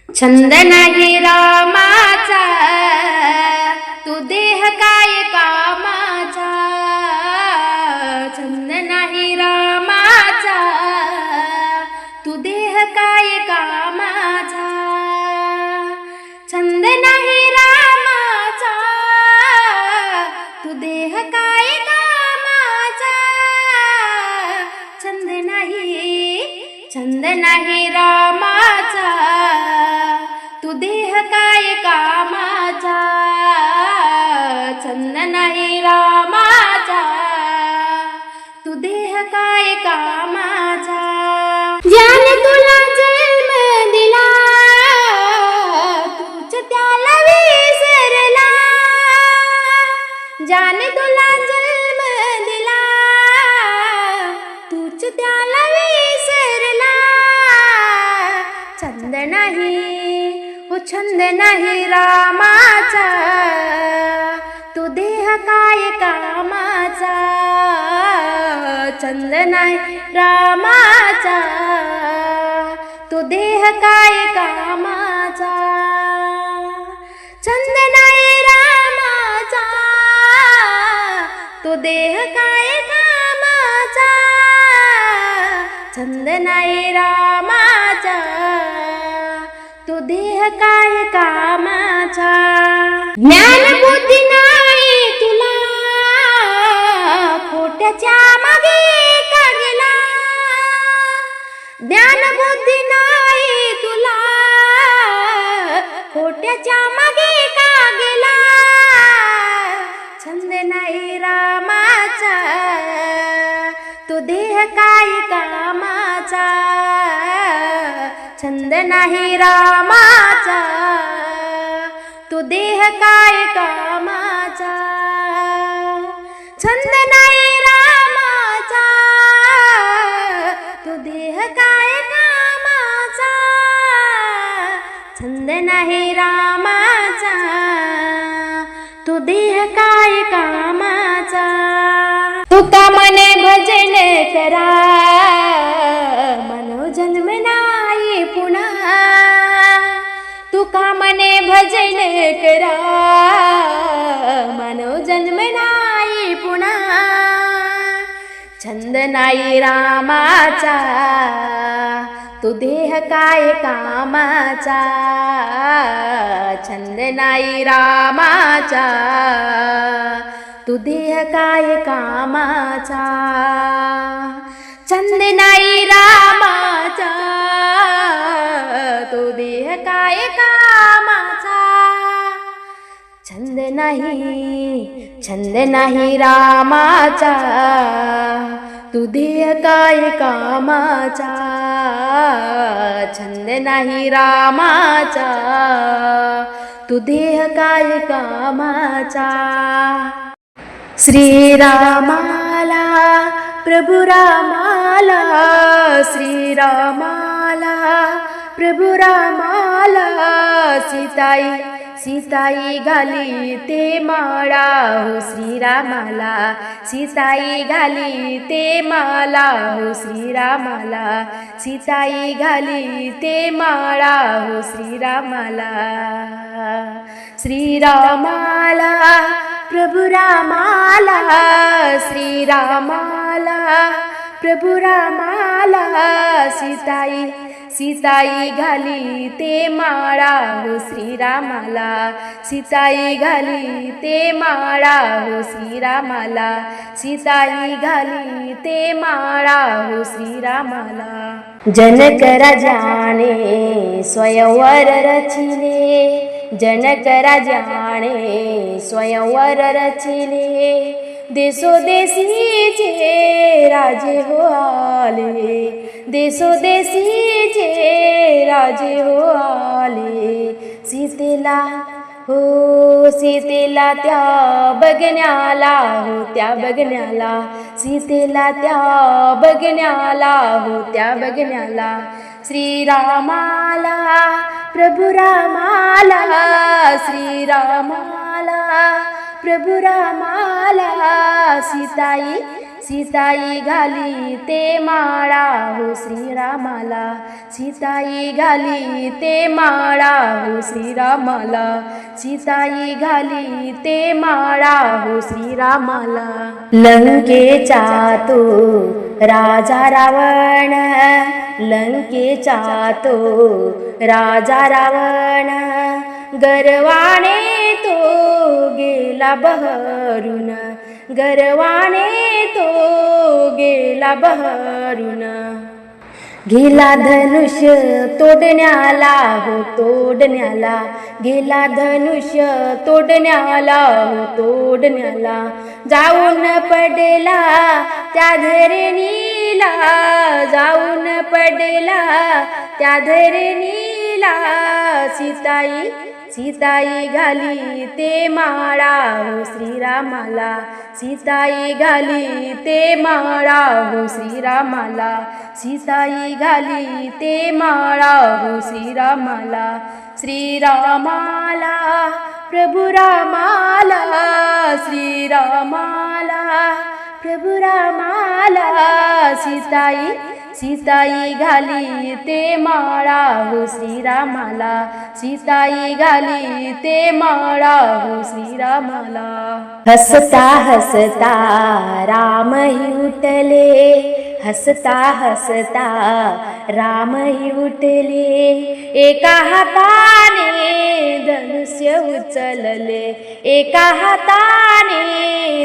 छंद नाही रामाचा, तू देह काय कामाचा. छंद नाही रामाचा, तू देह काय कामाचा. छंद नाही रामाचा, तू देह काय कामाचा. छंद नाही रामाचा, तू देह काय कामाचा. छंद नाही रामाचा, तू देह काय कामाचा. ज्याने तुला जन्म दिला, तूच त्याला विसरला. ज्याने तुला जन्म दिला, तूच त्याला विसरला. छंद नाही रामाचा, तू देह काय कामाचा. छंद नाही रामाचा, तू देह काय कामाचा. छंद नाही रामाचा, तू देह काय कामाचा. छंद नाही रामाचा, तू देह काय कामाचा. ज्ञान बुद्धी नाही तुला, खोट्याच्या मागे का गेला. ज्ञान बुद्धी नाही तुला, खोट्याच्या मागे का गेला. छंद नाही रामाचा, तू देह काय कामाचा. छंद नाही रामाचा, तू देह काय कामाचा. छंद नाही रामाचा, तू देह काय कामाचा. छंद नाही रामाचा, तू देह काय कामाचा. तुका मने भजन करा, मनोजन्म नाही पुन्हा. तुका मने भजन करा, मनोजन्म नाही पुन्हा. छंद नाही रामाचा, तू देह काय कामाचा. छंद नाही रामाचा, तू देह काय कामाचा. छंद नाही रामाचा, तू देह काय कामाचा. छंद नाही रामाचा, तू देह काय कामाचा. छंद नाही रामाचा, तू देह काय कामाचा. श्रीरामाला प्रभु रामाला, श्रीरामाला प्रभु रामाला. सीताई घाली ते माळा हो श्रीरामाला. सीताई घाली ते माला हो श्रीरामाला. सीताई घाली ते माळा हो श्रीरामाला. श्रीरामाला प्रभु रामाला, श्रीरामाला प्रभु रामाला. सीताई घाली ते माळा हो श्रीरामाला. सीताई घाली ते माळा हो श्रीरामाला. सीताई घाली ते माळा हो श्रीरामाला. जनक राजाने स्वयंवर रचिले, जनक राजाने स्वयंवर रचिले. देशोदेशीचे राजे हो आले, देशोदेशीचे राजे हो आले. सीतेला त्या बघण्याला हो त्या बघण्याला. सीतेला त्या बघण्याला हो त्या बघण्याला. श्रीरामाला प्रभु रामाला, श्रीरामाला प्रभु रामाला. सीताई घाली ते माळा हो श्रीरामाला, सीताई घाली ते माळा हो श्रीरामाला, सीताई घाली ते माळा हो श्रीरामाला. लंकेचा तो राजा रावण, लंकेचा तो राजा रावण, गर्वाने तो गेला बहरून, गर्वाने तो गेला बहरून. गेला धनुष्य तोडण्याला हो तोडण्याला, गेला धनुष्य तोडण्याला हो तोडण्याला. जाऊन पडला त्या धरणीला, जाऊन पडला त्या धरणीला. सीताई सीताई घाली ते माळा हो श्रीरामाला, सीताई घाली ते माळा हो श्रीरामाला, सीताई घाली ते माळा हो श्रीरामाला. श्रीरामाला प्रभु रामाला, श्रीरामाला प्रभु रामाला. सीताई सीताई घाली ते माळा हो श्रीरामाला, सीताई घाली ते माळा हो श्रीरामाला. हसता हसता रामही उठले, हसता हसता रामही उठले. एका हाताने धनुष्य उचलले, एका हाताने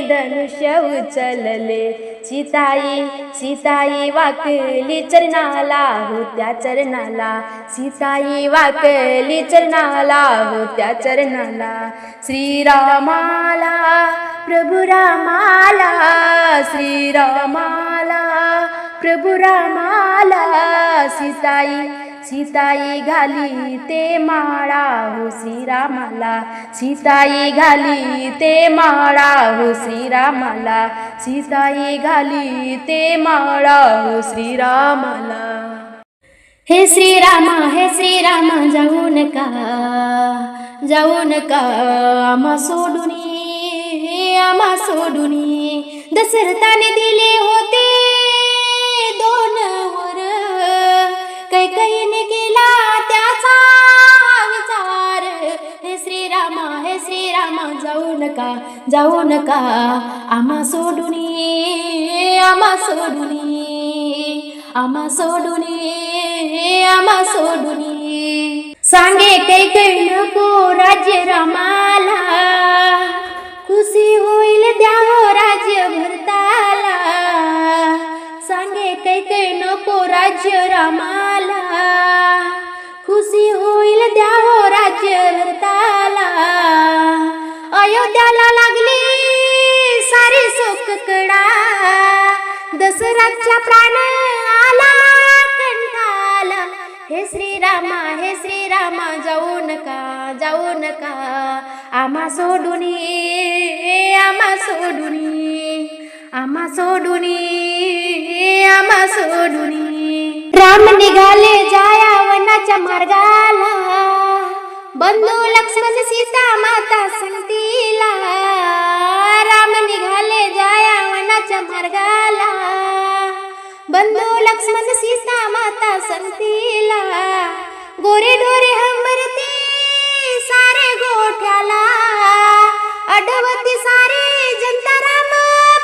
धनुष्य उचलले. सीताई सीताई वाकली चरणाला हो त्या चरणाला, सीताई वाकली चरणाला हो त्या चरणाला. श्रीरामाला प्रभु रामाला, श्रीरामाला प्रभु रामाला. सीताई सीताई घाली ते माळा हो श्रीरामाला, सीताई घाली ते माळा हो श्रीरामाला, सीताई घाली ते माळा हो श्रीरामाला. हे श्रीरामा हे श्रीरामा जाऊ नका, जाऊ नका आम्हा सोडूनी, आम्हा सोडूनी. दशरथाने दिले होते दोन वर, कैकेयीने केला त्याचा विचार. हे श्रीरामा हे श्रीरामा जाऊ नका, जाऊ नका आम्हा सोडूनी, आम्हा सोडूनी, आम्हा सोडूनी, आम्हा सोडूनी. सांगे कैकेयी नको राज्य रामाला, खुशी होईल द्यावो राज्य भरताला. सांगे कैकेयी नको राज्य रामाला, खुशी होईल द्यावो राज्य भरताला. अयोध्याला लागली सारी सोककडा, दशरथच्या प्राण आला कंठाला. हे श्रीरामा हे श्रीरामा जाऊ नका, जाऊ नका आम्हा सोडूनी, आम्हा सोडूनी, आम्हा सोडूनी, आम्हा सोडूनी. राम निघाले जाया वनाच्या मार्गाला, बंधू लक्ष्मण सीता माता संगतीला. राम निघाले जाया वनाच्या मार्गाला, बंधू लक्ष्मण सीता माता संगतीला. गोरे डोरे हंबरते सारे गोठ्याला, अडवती सारे जनता राम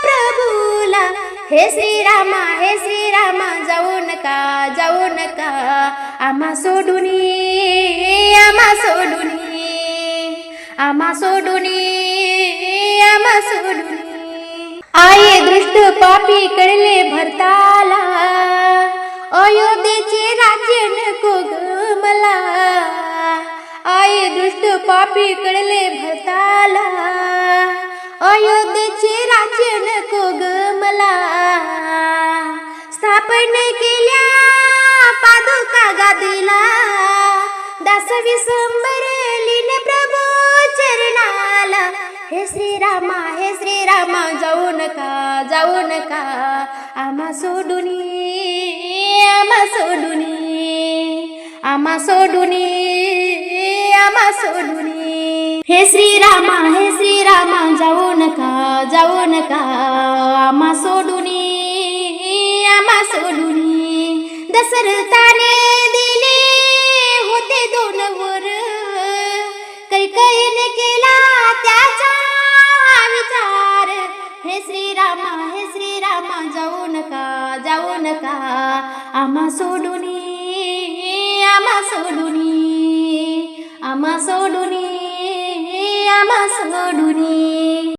प्रभूला. हे श्रीरामा हे श्रीरामा जाऊ नका, जाऊ नका आम्हा सोडूनी, आम्हा सोडूनी, आम्हा सोडूनी, आम्हा सोडूनी. आई दृष्ट पापी कळले भरताला, अयोध्येचे राज्य नको ग मला. आई दृष्ट पापी कळले भरताला, अयोध्येचे राज्य नको ग मला. स्थापन केल्या पादुका गादीला, दास विसंबर लीन प्रभू चरणाला. हे श्रीरामा हे श्रीरामा जाऊ नका, जाऊ नका आम्हा सोडूनी, आम्हा सोडूनी, आम्हा सोडूनी, आम्हा सोडूनी. हे श्रीरामा जाऊ नका आम्हा सोडूनी दशरथाने दिले होते 2 वर कैकेयीने केला त्याचा विचार हे श्रीरामा जाऊ नका आम्हा सोडूनी आम्हा सोडूनी